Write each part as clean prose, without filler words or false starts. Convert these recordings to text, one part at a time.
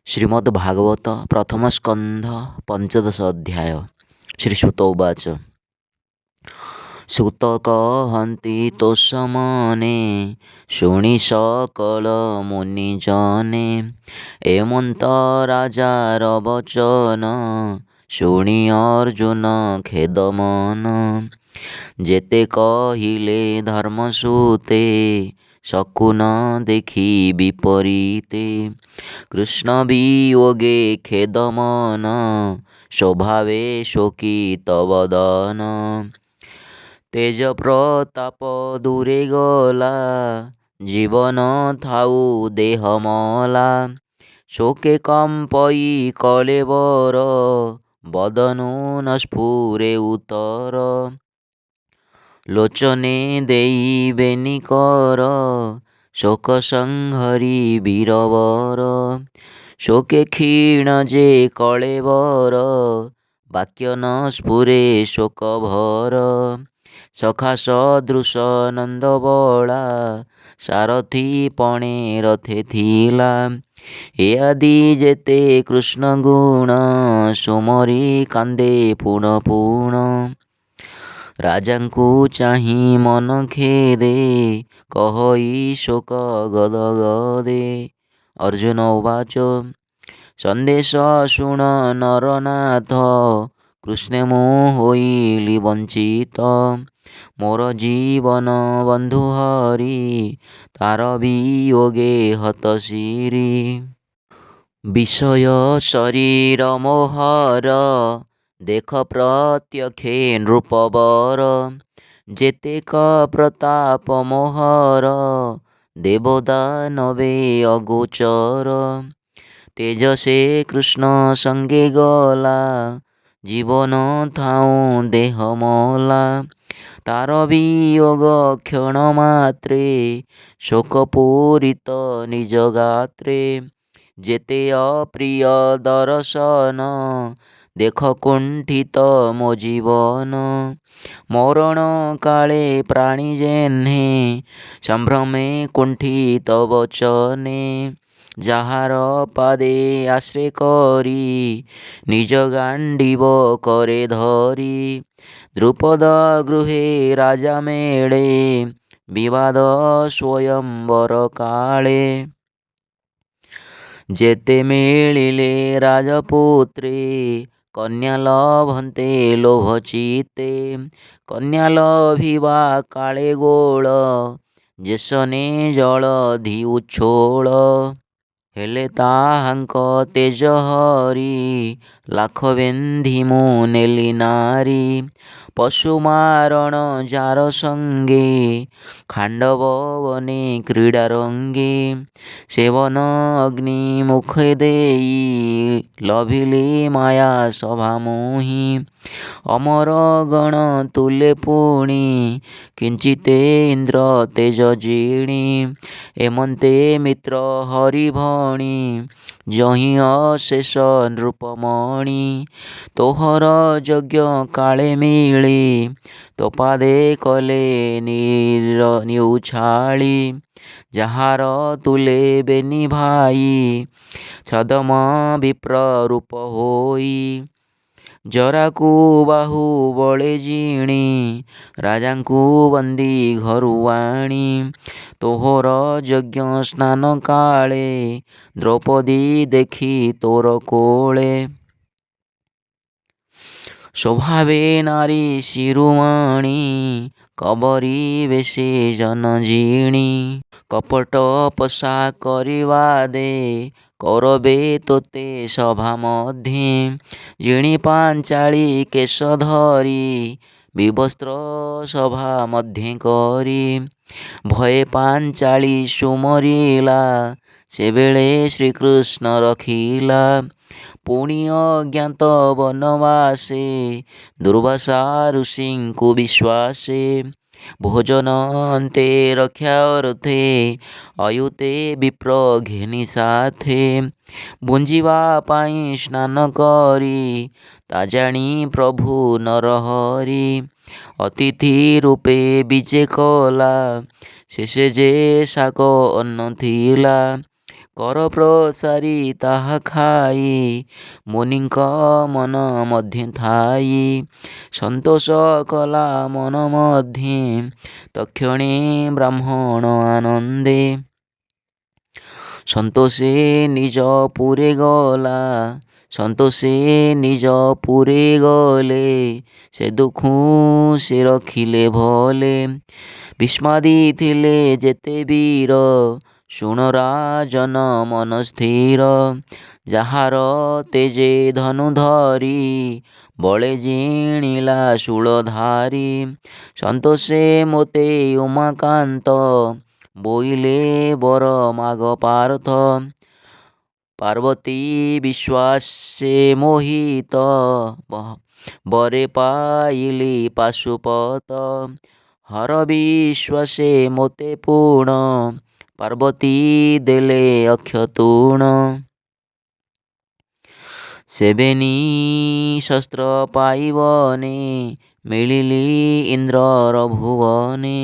श्रीमद्भागवत प्रथम स्कंध पंचदश अध्याय। श्रीसुत उवाच। सुत कहन्ति तोषमने शुणि सकल मुनिजने। एमंत राजार वचन शुणि अर्जुन खेदमन। जेते कहिले धर्मसूते शकुन देखि विपरीते। कृष्ण वियोगे खेदमन स्वभावे शोकित वदन। तेज प्रताप दूरे गला जीवन थाउ देहमला। शोके कंपई कलेवर बदनु न स्फुरे उतर। लोचने देई बेनिकर शोक संहरी वीरवर। शोके क्षीण जे कलेवर वाक्य न स्फुरे शोक भर। सखा सदृश नंद बला सारथी पणे रथे थिला। ए आदि जेते कृष्ण गुण सुमरी कांदे पुण पुण। राजांकु चाही मन खेदे कहई शोक गद गदे। अर्जुन उवाच संदेश शुण नरनाथ कृष्णे मु होइली वंचित। मोर जीवन बंधु हरि तार वियोगे हतशिरी। विषय शरीर मोहर देख प्रत्यक्षे नृपवर। जेतेक प्रताप मोहर देवदानवे अगोचर। तेजसे कृष्ण संगे गला जीवन थाउ देहमला। तार वियोग क्षण मात्रे शोकपूरित निज गात्रे। जेते अप्रिय दर्शन देख कुंठित मो जीवन। मरण काले प्राणी जेह्ने संभ्रमे कुंठित वचने। जाहार पादे आश्रय करी निज गांडीव करे धरी। द्रुपद गृहे राजा मेळे विवाद स्वयंवर काले। जेते मिलिले राजपुत्रे कन्या लभन्ते लोभचिते। कन्या लभिबा काले गोळ जेसने जलधि उच्छोळ। हेले ताहांक तेज हरि लाख बेंधी मु नेली नारी। पशु मारण जार संगे खांडव वने क्रीडा रंगे। सेवन अग्नि मुखे देई लभिली माया सभा मोहि। अमर गण तुले पुणी किंचिते इंद्र तेज जीणी। एमंते मित्र हरि भणी जहि अशेष नृपमणि। तोहर यज्ञ काले मिली तो पादे कले निउछाली। जाहार तुले बेनी भाई छदम विप्र रूप होई। जराकू बाहु बळे जीणी राजांकू बंदी घरु आणी। तोहर यज्ञ स्नान काले द्रौपदी देखी तोर कोळे। स्वभावे नारी शिरोमणि कबरी बेशे जनजीणी। कपट पसा करिवा दे करबे तोते सभा मध्ये। जिणी पांचाली केश धरी विवस्त्र सभा मध्ये करी। भये पांचाली सुमरिला सेबेळे श्रीकृष्ण रखिला। पुणी अज्ञात वनवासे दुर्वासा ऋषिंकु विश्वासे। भोजन अन्ते रक्षा अर्थे अयुते विप्र घेनी साथे। बुंजिवा पाई स्नान करी ताजाणी प्रभु नरहरि। अतिथि रूपे विजे कला शेषे जे शाक अन्न थिला। କର ପ୍ରସାରି ତାହା ଖାଇ ମୁନିଙ୍କ ମନ ମଧ୍ୟ ଥାଇ ସନ୍ତୋଷ କଲା ମନ ମଧ୍ୟ ତକ୍ଷଣେ ବ୍ରାହ୍ମଣ ଆନନ୍ଦେ ସନ୍ତୋଷେ ନିଜ ପୁରେ ଗଲା ସନ୍ତୋଷେ ନିଜ ପୁରେ ଗଲେ ସେ ଦୁଃଖୁ ସେ ରଖିଲେ ଭଲେ ବିସ୍ମାଦି ଥିଲେ ଯେତେ ବୀର ଶୁଣ ରାଜନ ମନ ସ୍ଥିର ଯାହାର ତେଜେ ଧନୁ ଧରି ବଳେ ଜିଣିଲା ଶୂଳଧାରୀ ସନ୍ତୋଷେ ମୋତେ ଉମାକାନ୍ତ ବୋଇଲେ ବର ମାଗ ପାର୍ଥ ପାର୍ବତୀ ବିଶ୍ୱାସେ ମୋହିତ ବରେ ପାଇଲି ପାଶୁପତ ହର ବିଶ୍ୱାସେ ମୋତେ ପୁଣ ପାର୍ବତୀ ଦେଲେ ଅକ୍ଷତୁଣ ସେବେନି ଶସ୍ତ୍ର ପାଇବନେ ମିଳିଲି ଇନ୍ଦ୍ରର ଭୁବନେ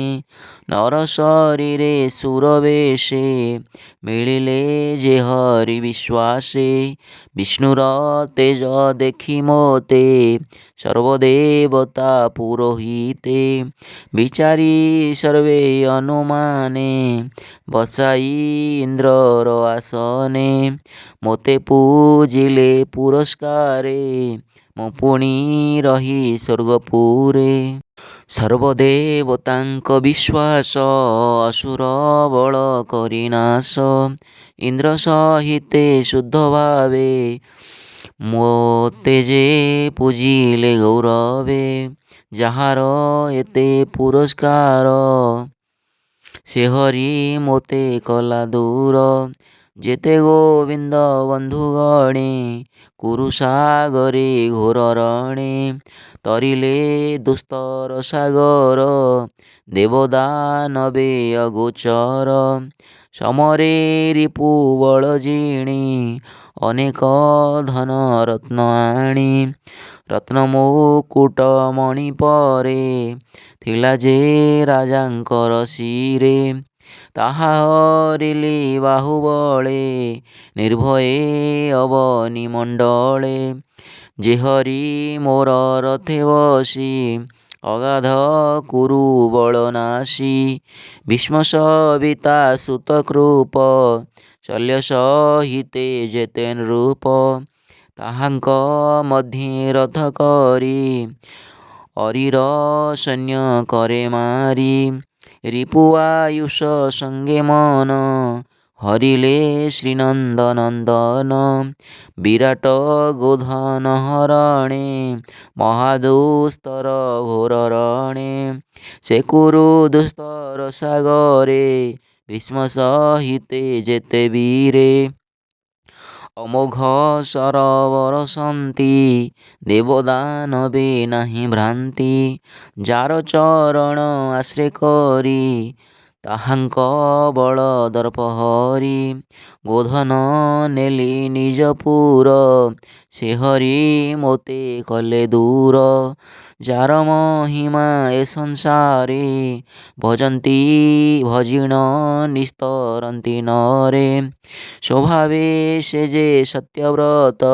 ନର ଶରୀରେ ସୁର ବେଶେ ମିଳିଲେ ଯେ ହରି ବିଶ୍ୱାସେ ବିଷ୍ଣୁର ତେଜ ଦେଖି ମୋତେ ସର୍ବଦେବତା ପୁରୋହିତେ ବିଚାରି ସର୍ବେ ଅନୁମାନେ ବସାଇ ଇନ୍ଦ୍ରର ଆସନେ ମୋତେ ପୂଜିଲେ ପୁରସ୍କାରେ ମୁଁ ପୁଣି ରହି ସ୍ୱର୍ଗପୁରେ ସର୍ବଦେବତାଙ୍କ ବିଶ୍ୱାସ ଅସୁର ବଳ କରି ନାଶ ଇନ୍ଦ୍ର ସହିତେ ଶୁଦ୍ଧ ଭାବେ ମୋତେ ଯେ ପୂଜିଲେ ଗୌରବେ ଯାହାର ଏତେ ପୁରସ୍କାର ସେ ହରି ମୋତେ କଲା ଦୂର ଯେତେ ଗୋବିନ୍ଦ ବନ୍ଧୁଗଣେ କୁରୁସାଗରେ ଘୋର ରଣେ ତରିଲେ ଦୁସ୍ତର ସାଗର ଦେବଦାନବେ ଅଗୋଚର ସମରେ ରିପୁ ବଳ ଜିଣି ଅନେକ ଧନ ରତ୍ନ ଆଣି ରତ୍ନ ମୁକୁଟ ମଣି ପରେ ଥିଲା ଯେ ରାଜାଙ୍କର ଶିରେ ତାହା ହରିଲି ବାହୁବଳେ ନିର୍ଭୟେ ଅବନି ମଣ୍ଡଳେ ଯେ ହରି ମୋର ରଥେ ବସି ଅଗାଧ କୁରୁ ବଳନାଶୀ ଭୀଷ୍ମ ସବିତା ସୁତ କୃପ ଶଲ୍ୟ ସହିତେ ଯେତେ ନୃପ ତାହାଙ୍କ ମଧ୍ୟେ ରଥ କରି ଅରିର ସୈନ୍ୟ କରେ ମାରି ରିପୁ ଆୟୁଷ ସଙ୍ଗେ ମନ ହରିଲେ ଶ୍ରୀନନ୍ଦନନ୍ଦନ ବିରାଟ ଗୋଧନ ହରଣେ ମହାଦୁସ୍ତର ଘୋର ରଣେ ସେ କୁରୁ ଦୁସ୍ତର ସାଗରେ ଭୀଷ୍ମ ସହିତେ ଯେତେ ବୀରେ ଅମୋଘ ସରବର ସନ୍ତି ଦେବଦାନବେ ନାହିଁ ଭ୍ରାନ୍ତି ଯାର ଚରଣ ଆଶ୍ରେ କରି ତାହାଙ୍କ ବଳ ଦର୍ପ ହରି ଗୋଧନ ନେଲି ନିଜପୁର ସେ ହରି ମୋତେ କଲେ ଦୂର ଯାର ମହିମା ଏ ସଂସାରେ ଭଜନ୍ତି ଭଜିଣ ନିସ୍ତରନ୍ତି ନରେ ସ୍ୱଭାବେ ସେ ଯେ ସତ୍ୟବ୍ରତ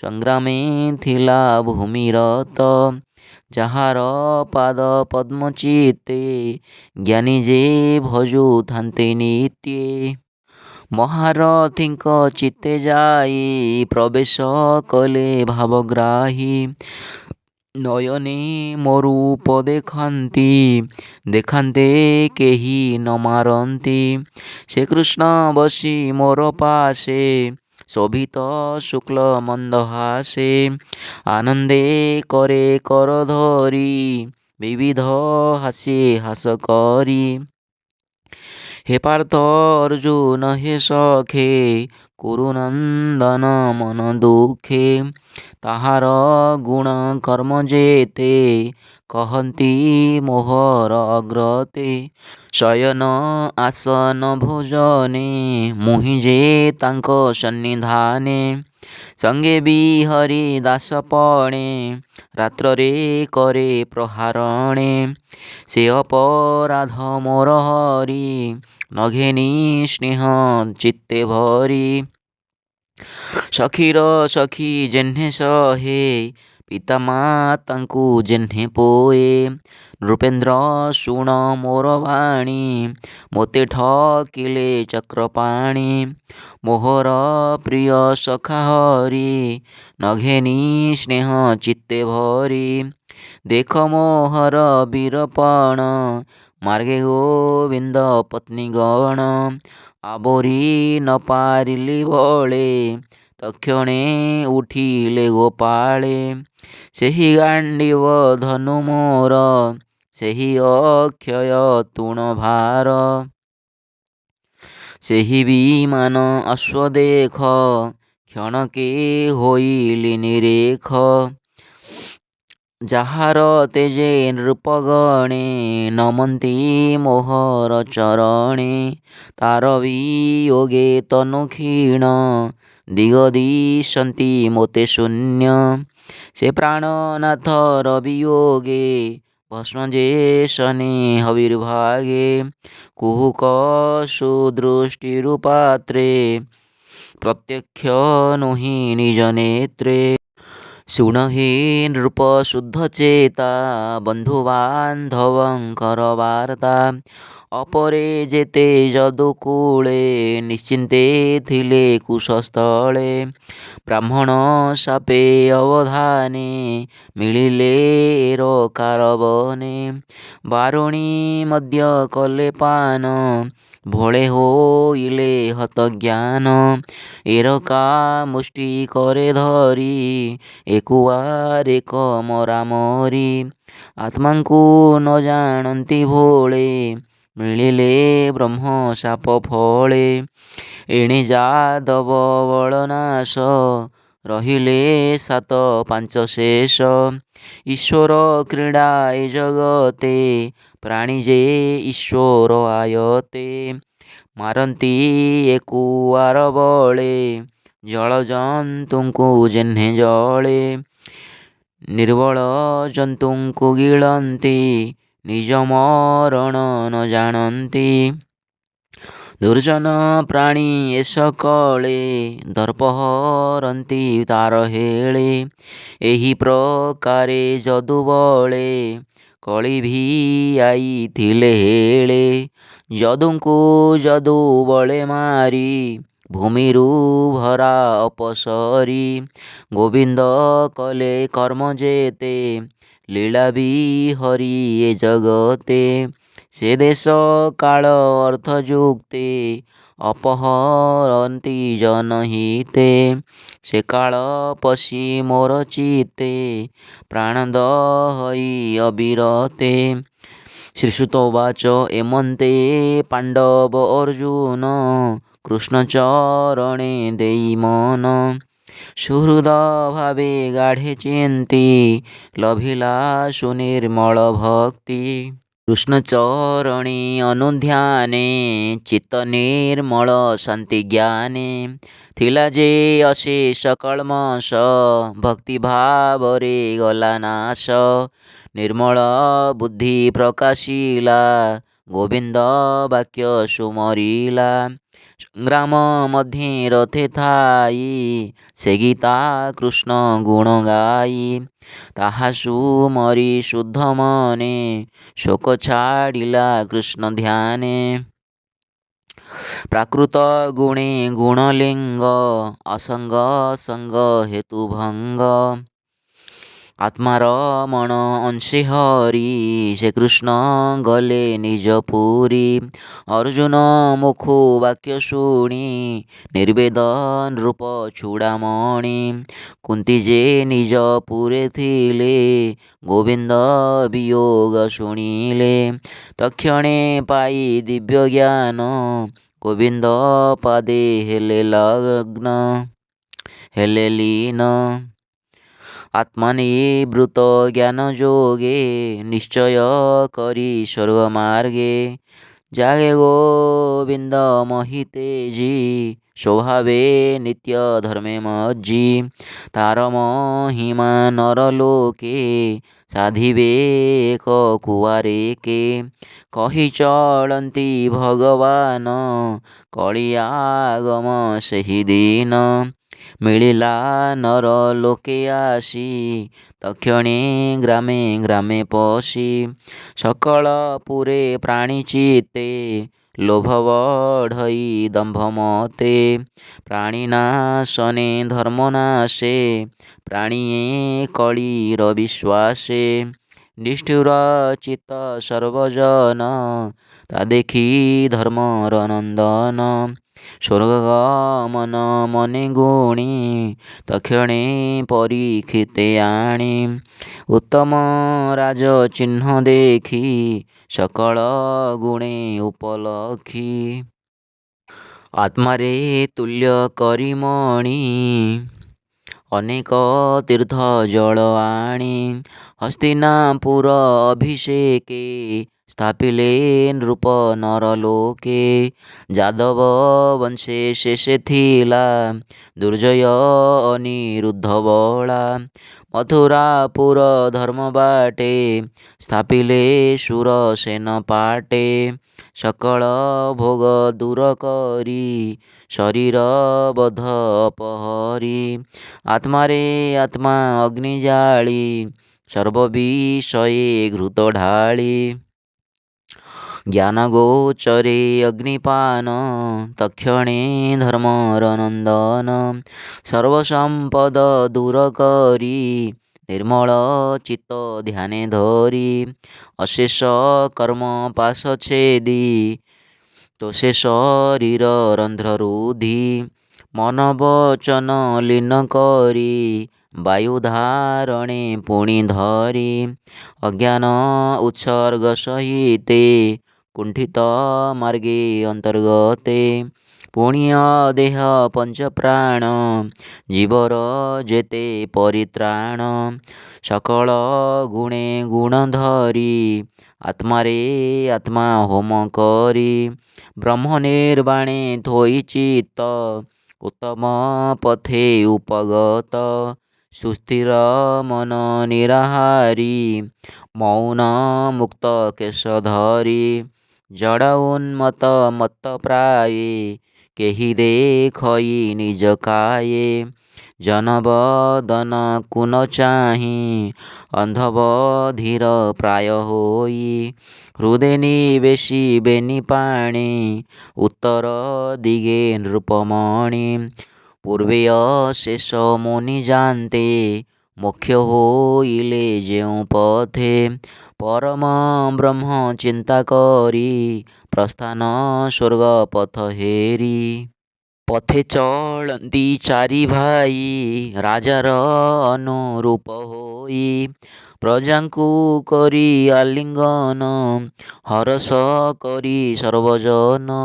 ସଂଗ୍ରାମେ ଥିଲା ଭୂମିରତ ଯାହାର ପାଦ ପଦ୍ମ ଚିତ୍ତେ ଜ୍ଞାନୀ ଯେ ଭଜୁଥାନ୍ତେ ନିତ୍ୟେ ମହାରଥୀଙ୍କ ଚିତ୍ତେ ଯାଇ ପ୍ରବେଶ କଲେ ଭାବଗ୍ରାହୀ ନୟନେ ମୋ ରୂପ ଦେଖାନ୍ତେ କେହି ନ ମାରନ୍ତି ସେ କୃଷ୍ଣ ବସି ମୋର ପାଶେ ଶୋଭିତ ଶୁକ୍ଳ ମନ୍ଦହାସେ ଆନନ୍ଦେ କରେ କର ଧରି ବିବିଧ ହାସ୍ୟେ ହାସ କରି हे पार्थ अर्जुन हे सखे कुरुनंदन मन दुखे ताहार गुण कर्म जेते कहती मोहर अग्रते शयन आसन भोजने मुहि जे तांको सन्निधाने संगे बिहरी दास पणे रात्रे करे प्रहारणे से अपराध मोर हरि ନଘେନି ସ୍ନେହ ଚିତ୍ତେ ଭରି। ସଖୀର ସଖୀ ଯେହ୍ନେ ସହେ ପିତା ମାତାଙ୍କୁ ଯେହ୍ନେ ପୋଏ। ନୃପେନ୍ଦ୍ର ଶୁଣ ମୋର ବାଣୀ ମୋତେ ଠକିଲେ ଚକ୍ରପାଣି। ମୋହର ପ୍ରିୟ ସଖା ହରି ନଘେନି ସ୍ନେହ ଚିତ୍ତେ ଭରି। ଦେଖ ମୋହର ବୀରପଣ ମାର୍ଗେ ଗୋବିନ୍ଦ ପତ୍ନୀଗଣ। ଆବୋରି ନ ପାରିଲି ବଳେ ତକ୍ଷଣେ ଉଠିଲେ ଗୋପାଳେ। ସେହି ଗାଣ୍ଡିବ ଧନୁ ମୋର ସେହି ଅକ୍ଷୟ ତୃଣଭାର। ସେହି ବିମାନ ଅଶ୍ଵ ଦେଖ କ୍ଷଣକେ ହୋଇଲି ନିରେଖ। ଯାହାର ତେଜେ ନୃପଗଣେ ନମନ୍ତି ମୋହର ଚରଣେ। ତାର ବିୟୋଗେ ତନୁ କ୍ଷୀଣ ଦିଗ ଦିଶନ୍ତି ମୋତେ ଶୂନ୍ୟ। ସେ ପ୍ରାଣନାଥର ବିୟୋଗେ ଭସ୍ମ ଯେ ଶନେ ହବିର୍ଭାଗେ। କୁହୁକ ସୁଦୃଷ୍ଟିରୁ ପାତ୍ରେ ପ୍ରତ୍ୟକ୍ଷ ନୁହିଁ ନିଜ ନେତ୍ରେ। ଶୁଣ ହେ ନୃପ ଶୁଦ୍ଧ ଚେତା ବନ୍ଧୁ ବାନ୍ଧବଙ୍କର ବାର୍ତ୍ତା। ଅପରେ ଯେତେ ଯଦୁକୂଳେ ନିଶ୍ଚିନ୍ତେ ଥିଲେ କୁଶସ୍ଥଳେ। ବ୍ରାହ୍ମଣ ଶାପେ ଅବଧାନେ ମିଳିଲେ ଏରକାର ବନେ। ବାରୁଣୀ ମଧ୍ୟ କଲେ ପାନ ଭୋଳେ ହୋଇଲେ ହତଜ୍ଞାନ। ଏରକା ମୁଷ୍ଟି କରେ ଧରି ଏକୁଆରେକ ମରାମରି। ଆତ୍ମାଙ୍କୁ ନ ଜାଣନ୍ତି ଭୋଳେ ମିଳିଲେ ବ୍ରହ୍ମ ଶାପ ଫଳେ। ଏଣେ ଯାଦବ ବଳନାଶ ରହିଲେ ସାତ ପାଞ୍ଚ ଶେଷ। ଈଶ୍ୱର କ୍ରୀଡ଼ା ଏ ଜଗତେ ପ୍ରାଣୀ ଯେ ଈଶ୍ୱର ଆୟତେ। ମାରନ୍ତି ଏକୁଆର ବଳେ ଜଳ ଜନ୍ତୁଙ୍କୁ ଯେହ୍ନେ ଜଳେ। ନିର୍ବଳ ଜନ୍ତୁଙ୍କୁ ଗିଳନ୍ତି ନିଜ ମରଣ ନ ଜାଣନ୍ତି। ଦୁର୍ଜନ ପ୍ରାଣୀ ଏ ସକଳେ ଦର୍ପ ହରନ୍ତି ତାର ହେଳେ। ଏହି ପ୍ରକାରେ ଯଦୁବଳେ କଳି ଭିଆଇଥିଲେ ହେଳେ। ଯଦୁଙ୍କୁ ଯଦୁ ବଳେ ମାରି ଭୂମିରୁ ଭରା ଅପସରି। ଗୋବିନ୍ଦ କଲେ କର୍ମ ଯେତେ ଲୀଳା ବିହରି ଏ ଜଗତେ। ସେ ଦେଶ କାଳ ଅର୍ଥ ଯୁକ୍ତେ ଅପହରନ୍ତି ଜନହିତେ। ସେ କାଳ ପଶି ମୋର ଚିତ୍ତେ ପ୍ରାଣ ଦହଇ ଅବିରତେ। ଶ୍ରୀସୁତ ଉବାଚ ଏମନ୍ତେ ପାଣ୍ଡବ ଅର୍ଜୁନ କୃଷ୍ଣ ଚରଣେ ଦେଇ ମନ। ସୁହୃଦ ଭାବେ ଗାଢ଼େ ଚିନ୍ତି ଲଭିଲା ସୁନିର୍ମଳ ଭକ୍ତି। କୃଷ୍ଣ ଚରଣେ ଅନୁଧ୍ୟାନେ ଚିତ୍ତ ନିର୍ମଳ ଶାନ୍ତି ଜ୍ଞାନେ। ଥିଲା ଯେ ଅଶେଷ କଳ୍ମଷ ଭକ୍ତି ଭାବରେ ଗଲା ନାଶ। ନିର୍ମଳ ବୁଦ୍ଧି ପ୍ରକାଶିଲା ଗୋବିନ୍ଦ ବାକ୍ୟ ସୁମରିଲା। ସଂଗ୍ରାମ ମଧ୍ୟେ ରଥେ ଥାଇ ସେ ଗୀତା କୃଷ୍ଣ ଗୁଣ ଗାଇ। ତାହା ସୁମରି ଶୁଦ୍ଧ ମନେ ଶୋକ ଛାଡ଼ିଲା କୃଷ୍ଣ ଧ୍ୟାନେ। ପ୍ରାକୃତ ଗୁଣେ ଗୁଣଲିଙ୍ଗ ଅସଙ୍ଗ ସଙ୍ଗ ହେତୁ ଭଙ୍ଗ। ଆତ୍ମାର ମଣ ଅଂଶେ ହରି ସେ କୃଷ୍ଣ ଗଲେ ନିଜ ପୁରୀ। ଅର୍ଜୁନ ମୁଖୁ ବାକ୍ୟ ଶୁଣି ନିର୍ବେଦ ନୃପ ଚୂଡ଼ାମଣି। କୁନ୍ତି ଯେ ନିଜ ପୁରେ ଥିଲେ ଗୋବିନ୍ଦ ବିୟୋଗ ଶୁଣିଲେ। ତକ୍ଷଣେ ପାଇ ଦିବ୍ୟ ଜ୍ଞାନ ଗୋବିନ୍ଦ ପାଦେ ହେଲେ ଲଗ୍ନ ହେଲେ ଲୀନ। ଆତ୍ମନିବୃତ ଜ୍ଞାନ ଯୋଗେ ନିଶ୍ଚୟ କରି ସ୍ୱର୍ଗ ମାର୍ଗେ। ଜାଗେ ଗୋବିନ୍ଦ ମହି ତେଜି ସ୍ୱଭାବେ ନିତ୍ୟ ଧର୍ମେ ମଜ୍ଜି। ତାର ମହିମା ନରଲୋକେ ସାଧିବେ ଏକ କୁଆରେକେ। କହି ଚଳନ୍ତି ଭଗବାନ କଳିଆଗମ ସେହି ଦିନ। ମିଳିଲା ନର ଲୋକେ ଆସି ତକ୍ଷଣେ ଗ୍ରାମେ ଗ୍ରାମେ ପଶି। ସକଳ ପୁରେ ପ୍ରାଣୀ ଚିତ୍ତେ ଲୋଭ ବଢ଼ଇ ଦମ୍ଭ ମତେ। ପ୍ରାଣୀ ନାଶନେ ଧର୍ମ ନାଶେ ପ୍ରାଣିଏ କଳିର ବିଶ୍ୱାସେ। ନିଷ୍ଠୁର ଚିତ୍ତ ସର୍ବଜନ ତା ଦେଖି ଧର୍ମର ନନ୍ଦନ। ସ୍ୱର୍ଗଗମନ ମନେ ଗୁଣି ତକ୍ଷଣେ ପରୀକ୍ଷିତେ ଆଣି। ଉତ୍ତମ ରାଜ ଚିହ୍ନ ଦେଖି ସକଳ ଗୁଣେ ଉପଲକ୍ଷୀ। ଆତ୍ମାରେ ତୁଲ୍ୟ କରି ମଣି ଅନେକ ତୀର୍ଥ ଜଳ ଆଣି। ହସ୍ତିନାପୁର ଅଭିଷେକେ ସ୍ଥାପିଲେ ନୃପ ନରଲୋକେ। ଯାଦବ ବଂଶେ ଶେଷେ ଥିଲା ଦୁର୍ଜୟ ଅନିରୁଦ୍ଧ ବଳା। ମଥୁରାପୁର ଧର୍ମ ବାଟେ ସ୍ଥାପିଲେ ଶୂରସେନ ପାଟେ। ସକଳ ଭୋଗ ଦୂର କରି ଶରୀର ବଧ ଅପହରି। ଆତ୍ମାରେ ଆତ୍ମା ଅଗ୍ନି ଜାଳି ସର୍ବବିଷୟେ ଘୃତ ଢାଳି। ଜ୍ଞାନ ଗୋଚରେ ଅଗ୍ନିପାନ ତକ୍ଷଣେ ଧର୍ମର ନନ୍ଦନ। ସର୍ବସମ୍ପଦ ଦୂର କରି ନିର୍ମଳ ଚିତ୍ତ ଧ୍ୟାନେ ଧରି। ଅଶେଷ କର୍ମ ପାଶ ଛେଦି ତୋଷେ ଶରୀର ରନ୍ଧ୍ର ରୁଧି। ମନ ବଚନ ଲୀନ କରି ବାୟୁ ଧାରଣେ ପୁଣି ଧରି। ଅଜ୍ଞାନ ଉତ୍ସର୍ଗ ସହିତେ କୁଣ୍ଠିତ ମାର୍ଗେ ଅନ୍ତର୍ଗତେ। ପୁଣ୍ୟ ଦେହ ପଞ୍ଚପ୍ରାଣ ଜୀବର ଯେତେ ପରିତ୍ରାଣ। ସକଳ ଗୁଣେ ଗୁଣ ଧରି ଆତ୍ମାରେ ଆତ୍ମା ହୋମ କରି। ବ୍ରହ୍ମ ନିର୍ବାଣେ ଥୋଇ ଚିତ୍ତ ଉତ୍ତମ ପଥେ ଉପଗତ। ସୁସ୍ଥିର ମନ ନିରାହାରି ମୌନ ମୁକ୍ତ କେଶ ଧରି। ଜଡ଼ ଉନ୍ମତ୍ତ ମତ୍ତ ପ୍ରାୟେ କେହି ଦେଖଇ ନିଜ କାୟେ। ଜନବଦନ କୁ ନ ଚାହିଁ ଅନ୍ଧ ବଧିର ପ୍ରାୟ ହୋଇ। ହୃଦେ ନିବେଶି ବେନି ପାଣି ଉତ୍ତର ଦିଗେ ନୃପମଣି। ପୂର୍ବେ ଅଶେଷ ମୁନି ଯାନ୍ତେ ମୋକ୍ଷ ହୋଇଲେ ଯେଉଁ ପଥେ। ପରମ ବ୍ରହ୍ମ ଚିନ୍ତା କରି ପ୍ରସ୍ଥାନ ସ୍ୱର୍ଗ ପଥ ହେରି। ପଥେ ଚଳନ୍ତି ଚାରି ଭାଇ ରାଜାର ଅନୁରୂପ ହୋଇ। ପ୍ରଜାଙ୍କୁ କରି ଆଲିଙ୍ଗନ ହରଷ କରି ସର୍ବଜନ।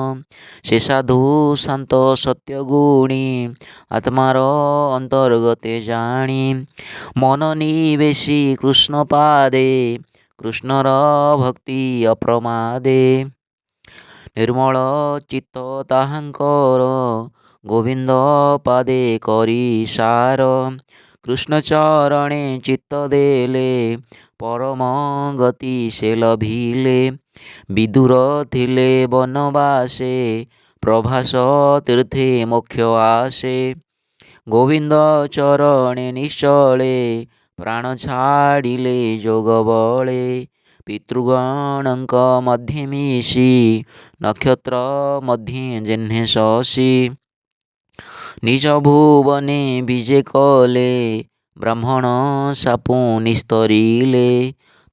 ସେ ସାଧୁ ଶାନ୍ତ ସତ୍ୟ ଗୁଣୀ ଆତ୍ମାର ଅନ୍ତର୍ଗତେ ଜାଣି। ମନ ନିବେଶି କୃଷ୍ଣ ପାଦେ କୃଷ୍ଣର ଭକ୍ତି ଅପ୍ରମାଦେ। ନିର୍ମଳ ଚିତ୍ତ ତାହାଙ୍କର ଗୋବିନ୍ଦ ପାଦେ କରି ସାର। କୃଷ୍ଣ ଚରଣେ ଚିତ୍ତ ଦେଲେ ପରମ ଗତି ସେ ଲଭିଲେ। ବିଦୁର ଥିଲେ ବନବାସେ ପ୍ରଭାସ ତୀର୍ଥେ ମୋକ୍ଷ ଆସେ। ଗୋବିନ୍ଦ ଚରଣେ ନିଶ୍ଚଳେ ପ୍ରାଣ ଛାଡ଼ିଲେ ଯୋଗ ବଳେ। ପିତୃଗଣଙ୍କ ମଧ୍ୟେ ମିଶି ନକ୍ଷତ୍ର ମଧ୍ୟେ ଯେହ୍ନେ ଶଶି। ନିଜ ଭୁବନେ ବିଜେ କଲେ ବ୍ରାହ୍ମଣ ସାପୁ ନିସ୍ତରିଲେ।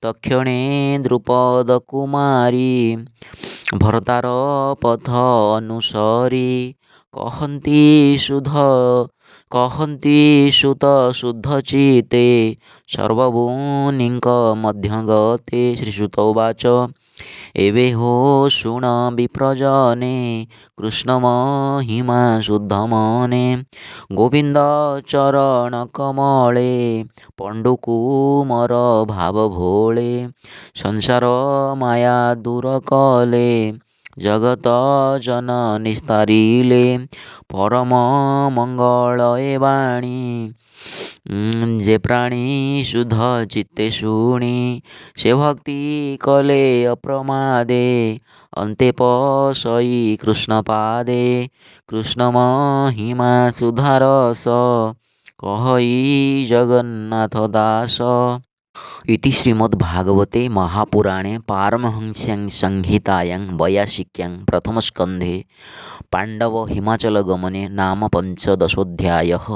ତକ୍ଷଣେ ଦ୍ରୁପଦ କୁମାରୀ ଭରତାର ପଥ ଅନୁସରି। କହନ୍ତି ସୁତ ଶୁଦ୍ଧ ଚିତ୍ତେ ସର୍ବଭୂନିଙ୍କ ମଧ୍ୟଗତେ। ଶ୍ରୀସୁତ ଉବାଚ ଏବେ ହୋ ଶୁଣ ବିପ୍ରଜନେ କୃଷ୍ଣ ମହିମା ଶୁଦ୍ଧ ମନେ। ଗୋବିନ୍ଦ ଚରଣ କମଳେ ପଣ୍ଡୁ କୁମର ଭାବ ଭୋଳେ। ସଂସାର ମାୟା ଦୂର କଲେ जगत जननिस्तारिले परम मंगल ए बाणी जे प्राणी शुद्ध चित्ते शुणी से भक्ति कले अप्रमादे अन्ते पसई कृष्ण पादे कृष्ण महिमा सुधारस कहई जगन्नाथ दास। इति श्रीमद्भागवते महापुराणे पारमहंस्यां संहितायां वैयासिक्यां प्रथमस्कन्धे पाण्डव हिमाचलगमने नाम पञ्चदशोऽध्यायः।